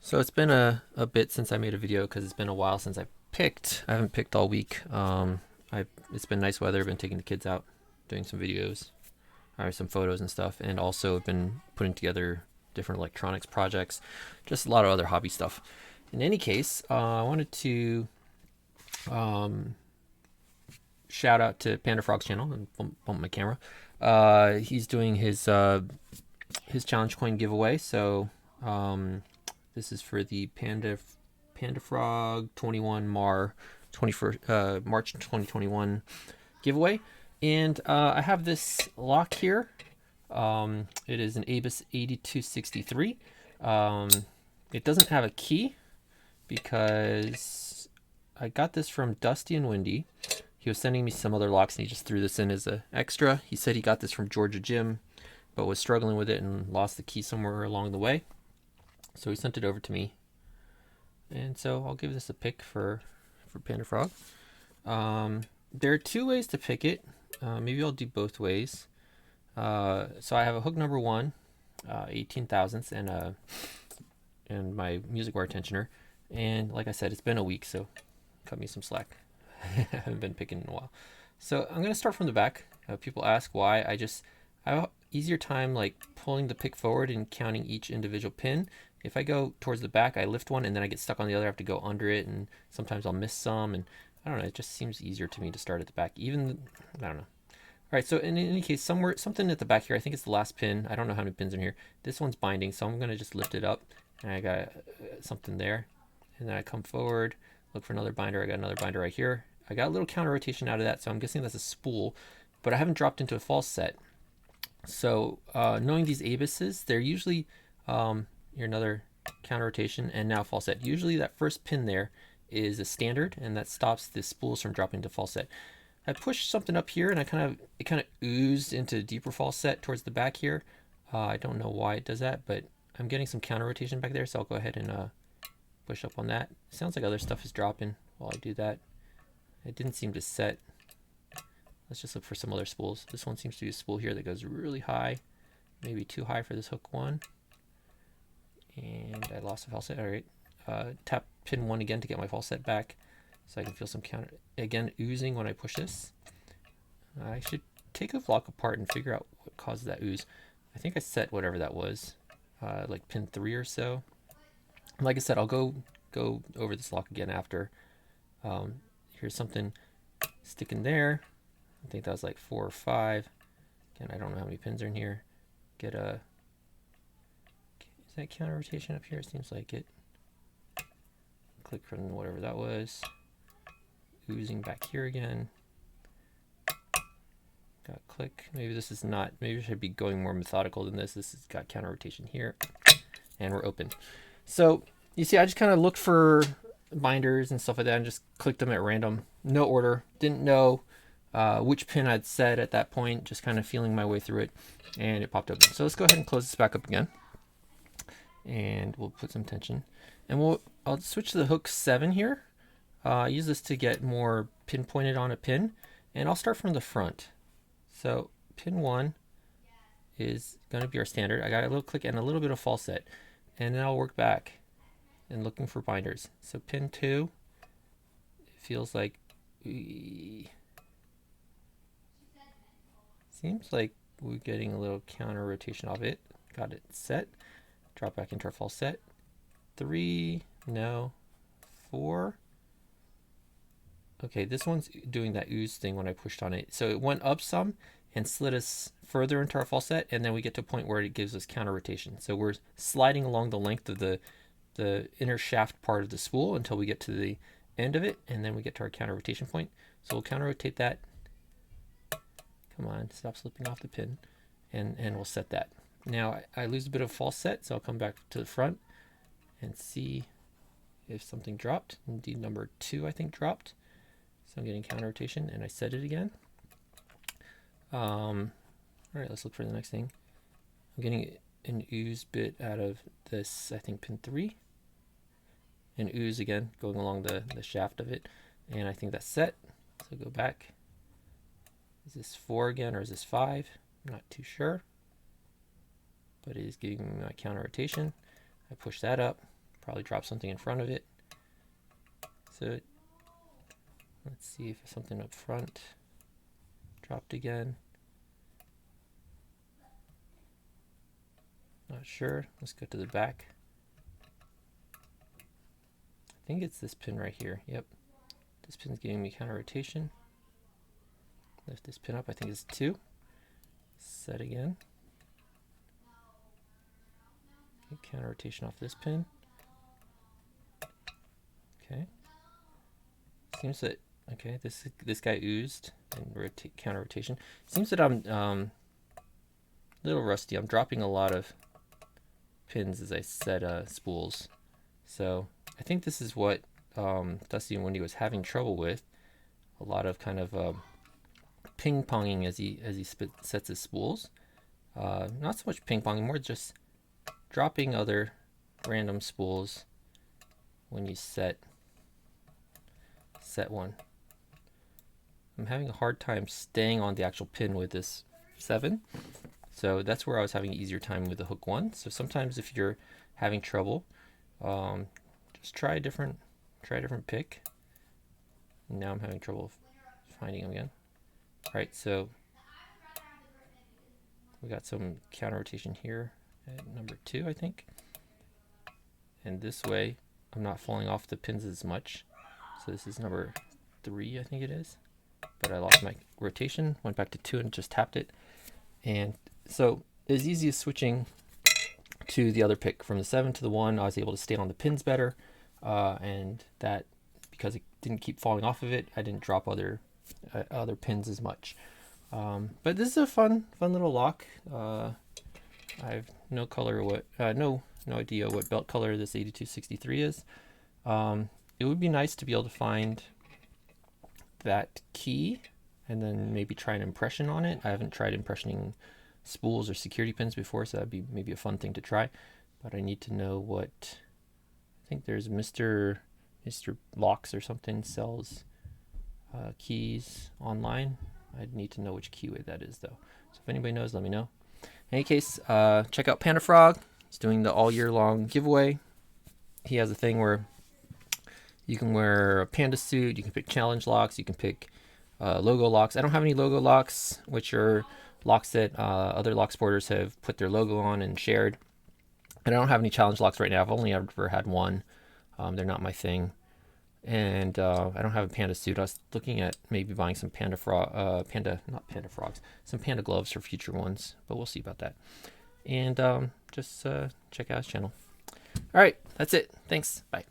So it's been a bit since I made a video because it's been a while since I picked. I haven't picked all week. It's been nice weather. I've been taking the kids out, doing some videos, or some photos and stuff, and also have been putting together different electronics projects, just a lot of other hobby stuff. In any case, I wanted to um, shout out to PandaFrog's channel and bump my camera. He's doing his challenge coin giveaway, so this is for the PandaFrog 21 March 2021 giveaway, and I have this lock here. It is an Abus 8263. It doesn't have a key because I got this from Dusty and Windy. He was sending me some other locks and he just threw this in as an extra. He said he got this from Georgia Jim, but was struggling with it and lost the key somewhere along the way. So he sent it over to me. And so I'll give this a pick for PandaFrog. There are two ways to pick it. Maybe I'll do both ways. So I have a hook number one, 18 thousandths, and my music wire tensioner. And like I said, it's been a week, so cut me some slack. I haven't been picking in a while. So I'm going to start from the back. People ask why. I have an easier time like pulling the pick forward and counting each individual pin. If I go towards the back, I lift one and then I get stuck on the other. I have to go under it, and sometimes I'll miss some. And I don't know, it just seems easier to me to start at the back. Even, I don't know. All right, so in any case, something at the back here, I think it's the last pin. I don't know how many pins are in here. This one's binding, so I'm going to just lift it up. And I got something there. And then I come forward, look for another binder. I got another binder right here. I got a little counter rotation out of that, so I'm guessing that's a spool. But I haven't dropped into a false set. So knowing these abuses, they're usually, here another counter rotation, and now false set. Usually that first pin there is a standard, and that stops the spools from dropping to false set. I pushed something up here, and it kind of oozed into deeper false set towards the back here. I don't know why it does that, but I'm getting some counter rotation back there, so I'll go ahead and push up on that. Sounds like other stuff is dropping while I do that. It didn't seem to set. Let's just look for some other spools. This one seems to be a spool here that goes really high, maybe too high for this hook one. And I lost a false set. All right, tap pin one again to get my false set back, so I can feel some counter again oozing when I push this. I should take a block apart and figure out what caused that ooze. I think I set whatever that was, like pin 3 or so. Like I said, I'll go over this lock again after. Here's something sticking there. I think that was like 4 or 5. Again, I don't know how many pins are in here. Is that counter rotation up here? It seems like it. Click from whatever that was. Oozing back here again. Got click. Maybe this is not, maybe I should be going more methodical than this. This has got counter rotation here. And we're open. So you see, I just kind of looked for binders and stuff like that and just clicked them at random. No order. Didn't know which pin I'd set at that point. Just kind of feeling my way through it. And it popped open. So let's go ahead and close this back up again. And we'll put some tension. And I'll switch to the hook 7 here. Use this to get more pinpointed on a pin. And I'll start from the front. So pin 1 is going to be our standard. I got a little click and a little bit of false set. And then I'll work back and looking for binders. So pin 2, it feels like, seems like we're getting a little counter rotation off it. Got it set. Drop back into our false set. 3, no. 4. Okay, this one's doing that ooze thing when I pushed on it. So it went up some and slid us further into our false set, and then we get to a point where it gives us counter rotation. So we're sliding along the length of the inner shaft part of the spool until we get to the end of it, and then we get to our counter rotation point. So we'll counter rotate that. Come on, stop slipping off the pin, and we'll set that. Now I lose a bit of false set, so I'll come back to the front and see if something dropped. Indeed, number 2 I think dropped. So I'm getting counter rotation, and I set it again. All right, let's look for the next thing. I'm getting an ooze bit out of this, I think pin 3. An ooze again, going along the shaft of it. And I think that's set. So go back. Is this 4 again, or is this 5? I'm not too sure. But it is giving me my counter rotation. I push that up. Probably drop something in front of it. So let's see if something up front dropped again. Not sure. Let's go to the back. I think it's this pin right here. Yep. This pin's giving me counter rotation. Lift this pin up. I think it's 2. Set again. Okay, counter rotation off this pin. Okay. Seems that this guy oozed and counter rotation. Seems that I'm a little rusty. I'm dropping a lot of pins as I set spools. So I think this is what Dusty and Wendy was having trouble with. A lot of kind of ping-ponging as he sets his spools. Not so much ping-ponging, more just dropping other random spools when you set one. I'm having a hard time staying on the actual pin with this 7. So that's where I was having an easier time with the hook 1. So sometimes if you're having trouble, just try a different pick. Now I'm having trouble finding them again. All right, so we got some counter rotation here at number 2, I think. And this way, I'm not falling off the pins as much. So this is number 3, I think it is. But I lost my rotation, went back to 2 and just tapped it. And so as easy as switching to the other pick from the 7 to the 1, I was able to stay on the pins better. And that, because it didn't keep falling off of it, I didn't drop other pins as much. But this is a fun little lock. I have no idea what belt color this 8263 is. It would be nice to be able to find that key and then maybe try an impression on it. I haven't tried impressioning spools or security pins before, so that'd be maybe a fun thing to try. But I need to know what, I think there's Mr. Locks or something sells keys online. I'd need to know which keyway that is though. So if anybody knows, let me know. In any case, check out PandaFrog. He's doing the all year long giveaway. He has a thing where you can wear a panda suit, you can pick challenge locks, you can pick logo locks. I don't have any logo locks, which are locks that other lock sporters have put their logo on and shared. And I don't have any challenge locks right now. I've only ever had one. They're not my thing. And I don't have a panda suit. I was looking at maybe buying some some panda gloves for future ones, but we'll see about that. And just check out his channel. All right, that's it. Thanks. Bye.